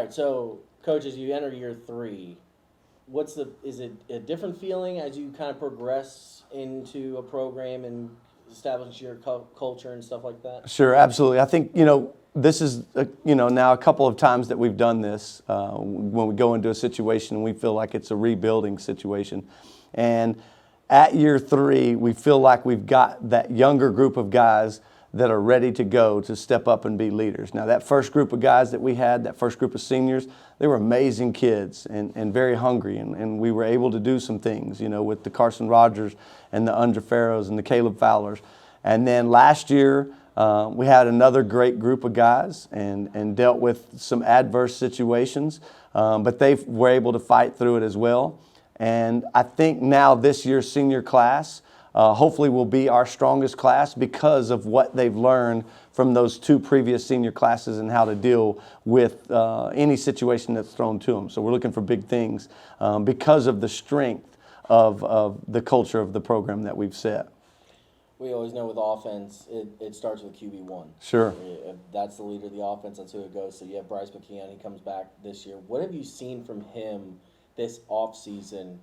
right, so coach, as you enter year 3, is it a different feeling as you kind of progress into a program and establish your culture and stuff like that? Sure, absolutely. I think, this is, now a couple of times that we've done this when we go into a situation and we feel like it's a rebuilding situation. And at year 3, we feel like we've got that younger group of guys that are ready to go to step up and be leaders. Now, that first group of guys that we had, that first group of seniors, they were amazing kids and very hungry. And we were able to do some things, with the Carson Rogers and the Undra Farrows and the Caleb Fowlers. And then last year, we had another great group of guys and dealt with some adverse situations, but they were able to fight through it as well. And I think now this year's senior class hopefully will be our strongest class because of what they've learned from those 2 previous senior classes and how to deal with any situation that's thrown to them. So we're looking for big things because of the strength of the culture of the program that we've set. We always know with offense, it starts with QB1. Sure. If that's the leader of the offense, that's who it goes. So you have Bryce McKeon, he comes back this year. What have you seen from him this offseason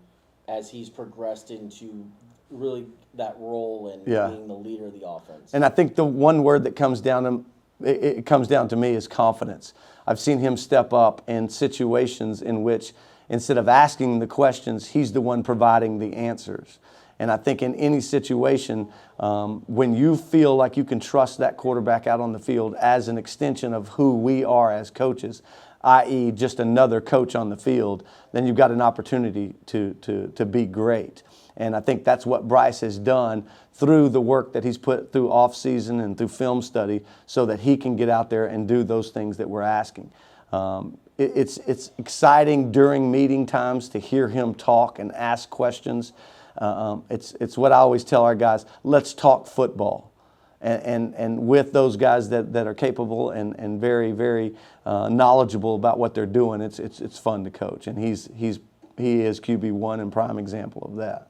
as he's progressed into really that role and being the leader of the offense? And I think the one word that comes down to me is confidence. I've seen him step up in situations in which instead of asking the questions, he's the one providing the answers. And I think in any situation, when you feel like you can trust that quarterback out on the field as an extension of who we are as coaches, i.e. just another coach on the field, then you've got an opportunity to be great. And I think that's what Bryce has done through the work that he's put through off-season and through film study so that he can get out there and do those things that we're asking. It's exciting during meeting times to hear him talk and ask questions. It's what I always tell our guys, let's talk football. And with those guys that are capable and very, very knowledgeable about what they're doing, it's fun to coach. And he is QB1 and prime example of that.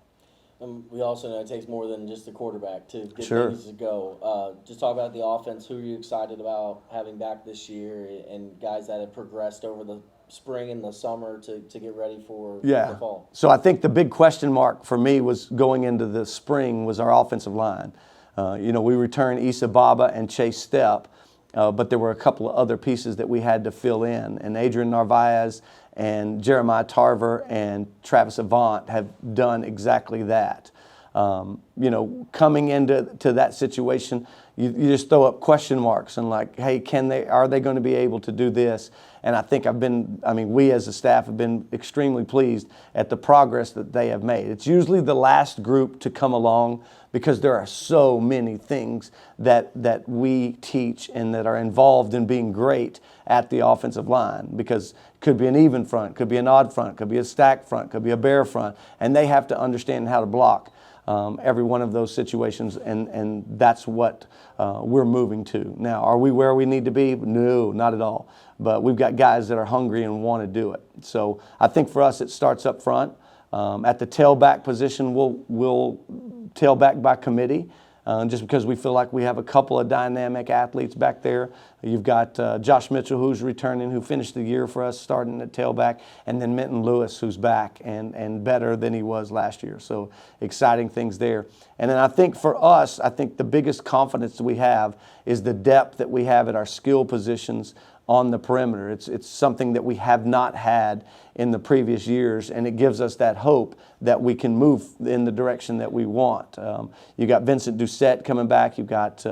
We also know it takes more than just the quarterback to get Sure. things to go. Just talk about the offense. Who are you excited about having back this year and guys that have progressed over the spring and the summer to get ready for the fall? So I think the big question mark for me was going into the spring was our offensive line. We returned Issa Baba and Chase Stepp, but there were a couple of other pieces that we had to fill in. And Adrian Narvaez and Jeremiah Tarver and Travis Avant have done exactly that. Coming into that situation, you just throw up question marks and like, hey, are they going to be able to do this? And I think we as a staff have been extremely pleased at the progress that they have made. It's usually the last group to come along because there are so many things that we teach and that are involved in being great at the offensive line, because it could be an even front, could be an odd front, could be a stack front, could be a bare front, and they have to understand how to block every one of those situations, and that's what we're moving to. Now, are we where we need to be? No, not at all. But we've got guys that are hungry and want to do it. So I think for us it starts up front. At the tailback position, we'll tailback by committee, just because we feel like we have a couple of dynamic athletes back there. You've got Josh Mitchell, who's returning, who finished the year for us starting at tailback, and then Minton Lewis, who's back and better than he was last year. So exciting things there. And then I think for us, the biggest confidence that we have is the depth that we have at our skill positions on the perimeter. It's something that we have not had in the previous years, and it gives us that hope that we can move in the direction that we want. You got Vincent Doucette coming back. You've got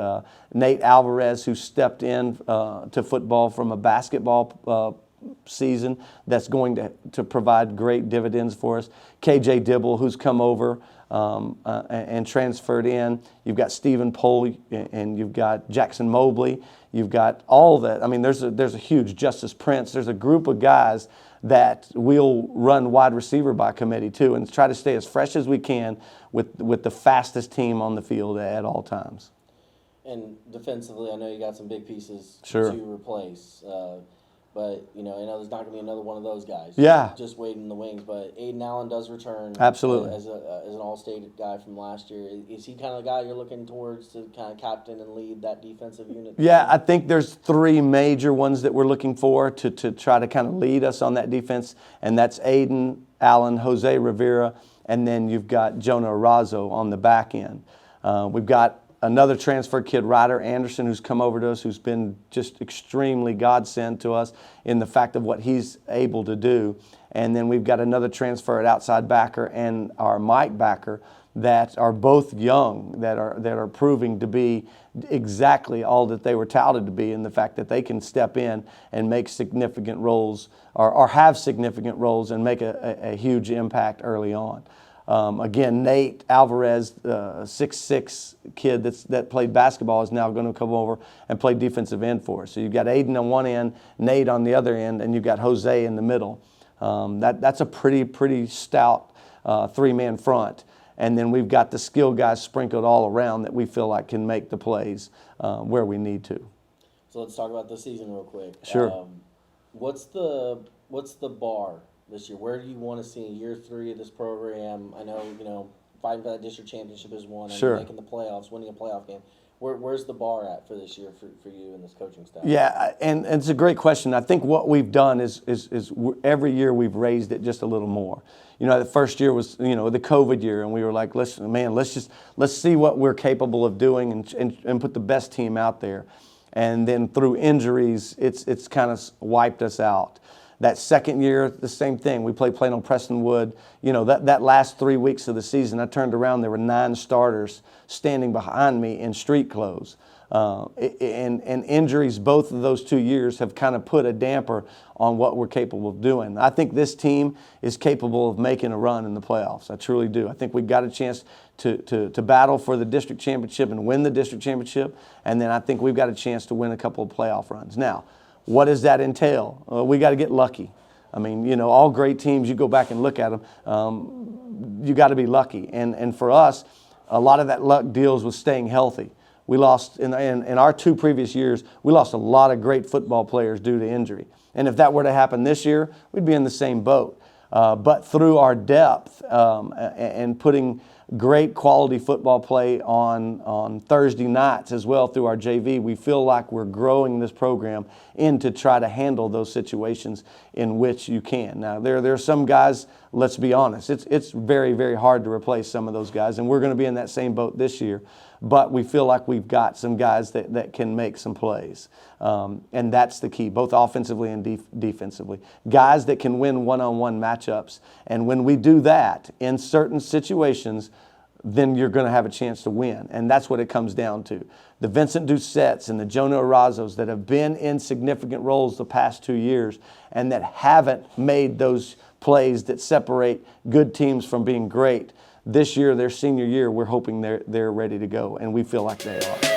Nate Alvarez, who stepped in to football from a basketball season that's going to provide great dividends for us. KJ Dibble, who's come over and transferred in. You've got Stephen Pohl, and you've got Jackson Mobley. You've got all that. There's a huge Justice Prince. There's a group of guys that we'll run wide receiver by committee too, and try to stay as fresh as we can with the fastest team on the field at all times. And defensively, I know you got some big pieces Sure. to replace. But, you know, I know there's not going to be another one of those guys. Yeah. Just waiting in the wings. But Aiden Allen does return. Absolutely. As an all-state guy from last year. Is he kind of the guy you're looking towards to kind of captain and lead that defensive unit? Yeah, I think there's three major ones that we're looking for to try to kind of lead us on that defense, and that's Aiden Allen, Jose Rivera, and then you've got Jonah Arazo on the back end. We've got another transfer kid, Ryder Anderson, who's come over to us, who's been just extremely godsend to us in the fact of what he's able to do. And then we've got another transfer at outside backer and our Mike backer that are both young, that are proving to be exactly all that they were touted to be, in the fact that they can step in and make significant roles or have significant roles and make a huge impact early on. Again, Nate Alvarez, 6'6" kid that played basketball, is now going to come over and play defensive end for us. So you've got Aiden on one end, Nate on the other end, and you've got Jose in the middle. That's a pretty stout three-man front. And then we've got the skill guys sprinkled all around that we feel like can make the plays where we need to. So let's talk about the season real quick. Sure. What's the bar this year? Where do you want to see in year 3 of this program? I know, you know, fighting for that district championship is one. Sure. Making the playoffs, winning a playoff game. Where's the bar at for this year for you and this coaching staff? Yeah, and it's a great question. I think what we've done is every year we've raised it just a little more. You know, the first year was, you know, the COVID year, and we were like, let's see what we're capable of doing and put the best team out there. And then through injuries, it's kind of wiped us out. That second year, the same thing. We played Plano Prestonwood. You know, that last 3 weeks of the season, I turned around, there were 9 starters standing behind me in street clothes. And injuries both of those 2 years have kind of put a damper on what we're capable of doing. I think this team is capable of making a run in the playoffs. I truly do. I think we've got a chance to battle for the district championship and win the district championship. And then I think we've got a chance to win a couple of playoff runs. Now, what does that entail? We got to get lucky. I mean, you know, all great teams, you go back and look at them, you got to be lucky. And for us, a lot of that luck deals with staying healthy. We lost, in our 2 previous years, we lost a lot of great football players due to injury. And if that were to happen this year, we'd be in the same boat. But through our depth and putting great quality football play on Thursday nights as well through our JV, we feel like we're growing this program in to try to handle those situations in which you can. Now, there are some guys, let's be honest, it's very, very hard to replace some of those guys, and we're going to be in that same boat this year. But we feel like we've got some guys that can make some plays. And that's the key, both offensively and defensively. Guys that can win one-on-one matchups. And when we do that in certain situations, then you're going to have a chance to win. And that's what it comes down to. The Vincent Doucettes and the Jonah Arazos that have been in significant roles the past 2 years and that haven't made those plays that separate good teams from being great. This year, their senior year, we're hoping they're ready to go, and we feel like they are.